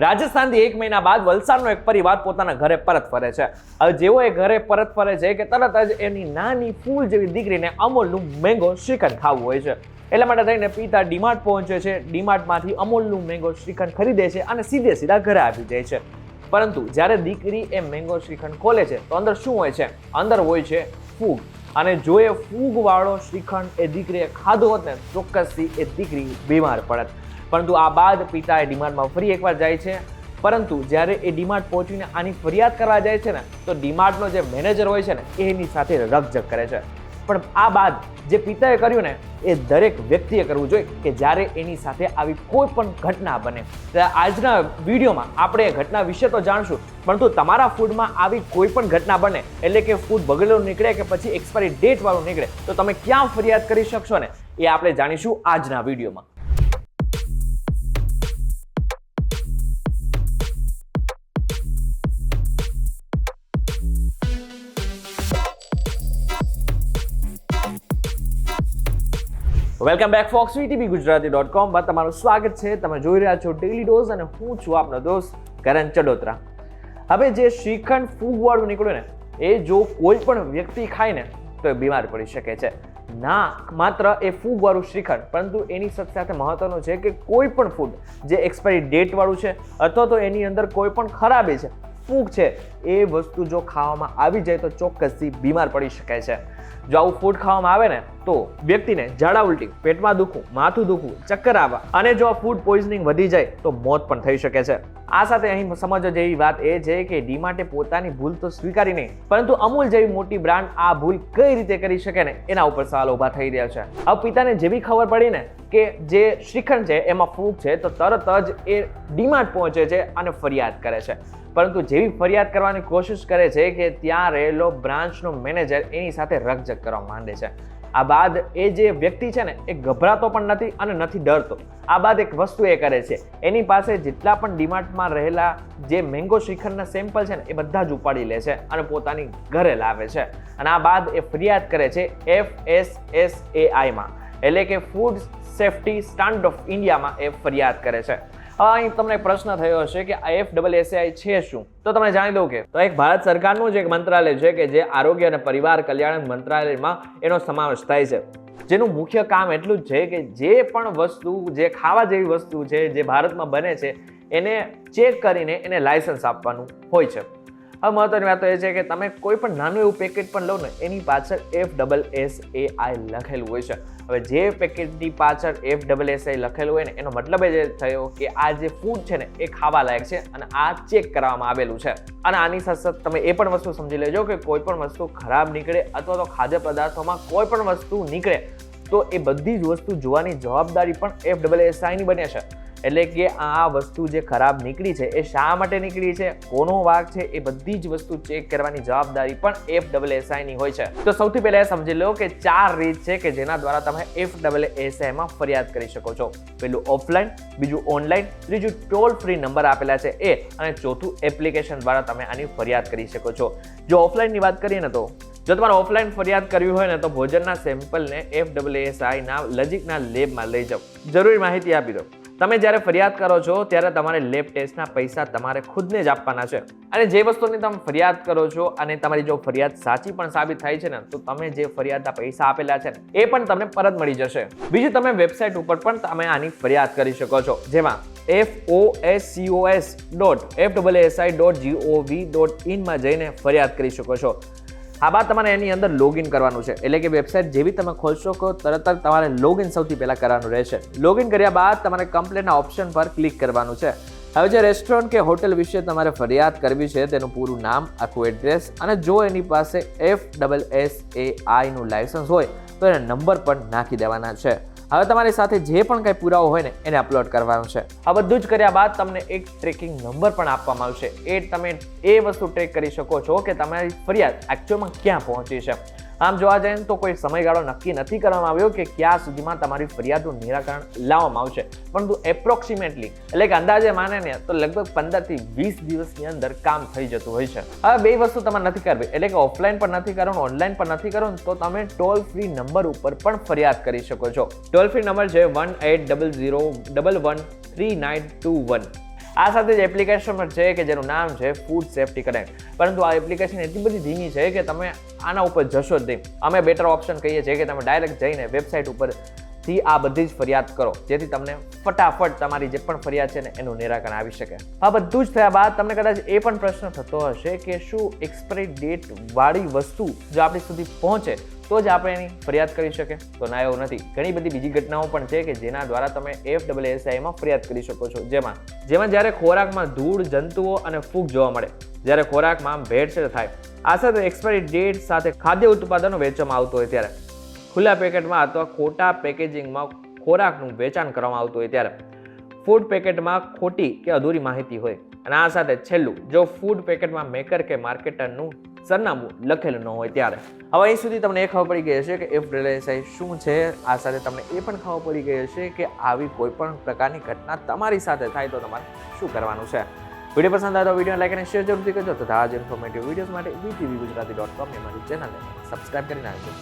રાજસ્થાનથી 1 મહિના બાદ વલસાડનો એક પરિવાર પોતાના ઘરે પરત ફરે છે. હવે જેવો એ ઘરે પરત ફરે છે કે તરત જ એની નાની ફૂલ જેવી દીકરીને અમૂલનું મેંગો શ્રીખંડ ખાવું હોય છે. એટલા માટે થઈને પિતા ડીમાર્ટ પહોંચે છે. ડીમાર્ટમાંથી અમૂલનું મેંગો શ્રીખંડ ખરીદે છે અને સીધા ઘરે આવી જાય છે. પરંતુ જ્યારે દીકરી એ મેંગો શ્રીખંડ ખોલે છે તો અંદર શું હોય છે? અંદર હોય છે ફૂગ. અને જો એ ફૂગવાળો શ્રીખંડ એ દીકરીએ ખાધો હોત ને ચોક્કસથી એ દીકરી બીમાર પડત. પરંતુ આ બાદ પિતા એ ડીમાર્ટમાં ફરી એકવાર જાય છે. પરંતુ જ્યારે એ ડીમાર્ટ પહોંચીને આની ફરિયાદ કરવા જાય છે ને તો ડીમાર્ટનો જે મેનેજર હોય છે ને એની સાથે રકઝક કરે છે. પણ આ બાદ જે પિતાએ કર્યું ને એ દરેક વ્યક્તિએ કરવું જોઈએ કે જ્યારે એની સાથે આવી કોઈ પણ ઘટના બને. આજના વિડીયોમાં આપણે એ ઘટના વિશે તો જાણશું, પરંતુ તમારા ફૂડમાં આવી કોઈ પણ ઘટના બને, એટલે કે ફૂડ બગડેલું નીકળે કે પછી એક્સપાયરી ડેટ વાળું નીકળે, તો તમે ક્યાં ફરિયાદ કરી શકશો ને એ આપણે જાણીશું આજના વિડીયોમાં. વેલકમ બેક ફોક્સ વીટીવી ગુજરાતી.com પર તમારું સ્વાગત છે. તમે જોઈ રહ્યા છો ડેલી ડોઝ અને હું છું આપનો દોસ્ત કરણ ચડોત્રા. હવે જે શ્રીખંડ ફૂગવાળું નીકળ્યું ને એ જો કોઈ પણ વ્યક્તિ ખાય ને તો એ બીમાર પડી શકે છે. ના માત્ર એ ફૂગવાળું શ્રીખંડ, પરંતુ એની સાથે મહત્વનું છે કે કોઈ પણ ફૂડ જે એક્સપાયરી ડેટ વાળું છે અથવા તો એની અંદર કોઈ પણ ખરાબી છે, ફૂગ છે, એ વસ્તુ જો ખાવામાં આવી જાય તો ચોક્કસથી બીમાર પડી શકાય છે. જો આવું ફૂડ ખાવામાં આવે ને તો વ્યક્તિને ઝાડા ઉલટી, પેટમાં દુખવું, માથું દુખવું, ચક્કર આવવા અને જો આ ફૂડ પોઈઝનિંગ વધી જાય તો મોત પણ થઈ શકે છે. આ સાથે અહીં સમજવા જેવી વાત એ છે કે ડીમાર્ટે પોતાની ભૂલ તો સ્વીકારી નહીં, પરંતુ અમૂલ જેવી મોટી બ્રાન્ડ આ ભૂલ કઈ રીતે કરી શકે ને એના ઉપર સવાલ ઉભા થઈ રહ્યા છે. હવે પિતાને જેવી ખબર પડી ને કે જે શ્રીખંડ છે એમાં ફૂગ છે તો તરત જ એ ડીમાર્ટ પહોંચે છે અને ફરિયાદ કરે છે. પરંતુ જેવી ફરિયાદ કરવાની કોશિશ કરે છે કે ત્યાં રહેલો બ્રાન્ચનો મેનેજર એની સાથે રકઝક કરવા માંડે છે. આ બાદ એ જે વ્યક્તિ છે ને એ ગભરાતો પણ નથી અને નથી ડરતો. આ બાદ એક વસ્તુ એ કરે છે, એની પાસે જેટલા પણ ડીમાર્ટમાં રહેલા જે મેંગો શ્રીખંડના સેમ્પલ છે ને એ બધા જ ઉપાડી લે છે અને પોતાની ઘરે લાવે છે. અને આ બાદ એ ફરિયાદ કરે છે FSSAIમાં, એટલે કે ફૂડ સેફ્ટી સ્ટાન્ડર્ડ ઓફ ઇન્ડિયામાં એ ફરિયાદ કરે છે. અહીં તમને પ્રશ્ન થયો હશે કે FSSAI છે શું? તો તમે જાણી દો કે તો એક ભારત સરકારનું જ એક મંત્રાલય છે કે જે આરોગ્ય અને પરિવાર કલ્યાણ મંત્રાલયમાં એનો સમાવેશ થાય છે. જેનું મુખ્ય કામ એટલું જ છે કે જે પણ વસ્તુ, જે ખાવા જેવી વસ્તુ છે જે ભારતમાં બને છે એને ચેક કરીને એને લાયસન્સ આપવાનું હોય છે. હવે મહત્વની વાત એ છે કે તમે કોઈ પણ નાનું એવું પેકેટ પણ લો ને એની પાછળ FSSAI લખેલું હોય છે. હવે જે પેકેટની પાછળ FSSAI લખેલું હોય ને એનો મતલબ એ થયો કે આ જે ફૂડ છે ને એ ખાવા લાયક છે અને આ ચેક કરવામાં આવેલું છે. અને આની સાથે તમે એ પણ વસ્તુ સમજી લેજો કે કોઈ પણ વસ્તુ ખરાબ નીકળે અથવા તો ખાદ્ય પદાર્થોમાં કોઈ પણ વસ્તુ નીકળે તો એ બધી જ વસ્તુ જોવાની જવાબદારી પણ FSSAIની બને છે. એટલે કે આ વસ્તુ જે ખરાબ નીકળી છે એ શા માટે નીકળી છે, કોનો વાંક છે, એ બધી જ વસ્તુ ચેક કરવાની જવાબદારી પણ FSSAIની હોય છે. તો સૌથી પહેલા એ સમજી લો કે 4 રીત છે કે જેના દ્વારા તમે FSSAIમાં ફરિયાદ કરી શકો છો. પહેલું ઓફલાઈન, બીજું ઓનલાઈન, ત્રીજું ટોલ ફ્રી નંબર આપેલા છે એ, અને ચોથું એપ્લિકેશન દ્વારા તમે આની ફરિયાદ કરી શકો છો. જો ઓફલાઈનની વાત કરીએ ને તો જો તમારે ઓફલાઈન ફરિયાદ કરવી હોય ને તો ભોજનના સેમ્પલને FSSAIના નજીકના લેબમાં લઈ જાઓ, જરૂરી માહિતી આપી દો. તમે જ્યારે ફરિયાદ કરો છો ત્યારે તમારે લેબ ટેસ્ટના પૈસા તમારે ખુદને જ આપવાના છે. અને જે વસ્તુની તમે ફરિયાદ કરો છો અને તમારી જો ફરિયાદ સાચી પણ સાબિત થાય છે ને તો તમે જે ફરિયાદના પૈસા આપેલા છે ને એ પણ તમને પરત મળી જશે. બીજું, તમે વેબસાઇટ ઉપર પણ તમે આની ફરિયાદ કરી શકો છો, જેમાં FOSCOS.FSSAI.gov.in માં જઈને ફરિયાદ કરી શકો છો. આ બાદ તમારે એની અંદર લોગિન કરવાનું છે, એટલે કે વેબસાઇટ જેવી તમે ખોલશો કે તરત જ તમારે લોગિન સૌથી પહેલા કરવાનું રહેશે. લોગિન કર્યા બાદ તમારે કમ્પ્લેનના ઓપ્શન પર ક્લિક કરવાનું છે. હવે જે રેસ્ટોરન્ટ કે હોટેલ વિશે તમારે ફરિયાદ કરવી છે તેનું પૂરું નામ, આખું એડ્રેસ, અને જો એની પાસે FSSAIનું લાયસન્સ હોય તો એને નંબર પણ નાખી દેવાના છે. હવે તમારી સાથે જે પણ કંઈ પુરાવો હોય ને એને અપલોડ કરવાનું છે. આ બધું જ કર્યા બાદ તમને એક ટ્રેકિંગ નંબર પણ આપવામાં આવશે. તમે એ વસ્તુ ટ્રેક કરી શકો છો કે તમારી ફરિયાદ એકચ્યુઅલમાં ક્યાં પહોંચી છે. આમ જોવા જઈએ તો કોઈ સમયગાળો નક્કી નથી કરવામાં આવ્યો કે ક્યાં સુધીમાં તમારી ફરિયાદનું નિરાકરણ લાવવામાં આવશે, પરંતુ એપ્રોક્સિમેટલી, એટલે કે અંદાજે માને ને તો લગભગ 15 થી 20 દિવસની અંદર કામ થઈ જતું હોય છે. હવે બે વસ્તુ તમારે નથી કરવી, એટલે કે ઓફલાઈન પણ નથી કરવાનું, ઓનલાઈન પણ નથી કરવાનું, તો તમે ટોલ ફ્રી નંબર ઉપર પણ ફરિયાદ કરી શકો છો. ટોલ ફ્રી નંબર છે 1800 11 3921. આ સાથે જ એપ્લિકેશન પણ છે કે જેનું નામ છે ફૂડ સેફ્ટી કનેક્ટ, પરંતુ આ એપ્લિકેશન એટલી બધી ધીમી છે કે તમે આના ઉપર જશો જ નહીં. અમે બેટર ઓપ્શન કહીએ છીએ કે તમે ડાયરેક્ટ જઈને વેબસાઇટ ઉપરથી આ બધી જ ફરિયાદ કરો, જેથી તમને ફટાફટ તમારી જે પણ ફરિયાદ છે ને એનું નિરાકરણ આવી શકે. આ બધું જ થયા બાદ તમને કદાચ એ પણ પ્રશ્ન થતો હશે કે શું એક્સપાયરી ડેટ વાળી વસ્તુ જો આપણી સુધી પહોંચે તો જ આપણે એની ફરિયાદ કરી શકે? તો ના, એવું નથી. ઘણી બધી બીજી ઘટનાઓ પણ છે કે જેના દ્વારા તમે FSSAIમાં ફરિયાદ કરી શકો છો. જેમાં જ્યારે ખોરાકમાં ધૂળ, જંતુઓ અને ફૂગ જોવા મળે, જ્યારે ખોરાકમાં ભેળસેળ થાય, આ સાથે એક્સપાયરી ડેટ સાથે ખાદ્ય ઉત્પાદનો વેચવામાં આવતું હોય ત્યારે, ખુલ્લા પેકેટમાં અથવા ખોટા પેકેજિંગમાં ખોરાકનું વેચાણ કરવામાં આવતું હોય ત્યારે, ફૂડ પેકેટમાં ખોટી કે અધૂરી માહિતી હોય, અને આ સાથે છેલ્લું, જો ફૂડ પેકેટમાં મેકર કે માર્કેટરનું સરનામું લખેલું ન હોય ત્યારે. હવે અહીં સુધી તમને એ ખબર પડી ગઈ હશે કે FSSAI શું છે. આ સાથે તમને એ પણ ખબર પડી ગઈ હશે કે આવી કોઈ પણ પ્રકારની ઘટના તમારી સાથે થાય તો તમારે શું કરવાનું છે. વિડીયો પસંદ આવે તો વિડીયો લાઈક અને શેર જરૂરથી કરજો તથા આ જ ઇન્ફોર્મેટિવ વિડીયોઝ માટે VTVGujarati.com ની મારી ચેનલને સબસ્ક્રાઇબ કરી નાખજો.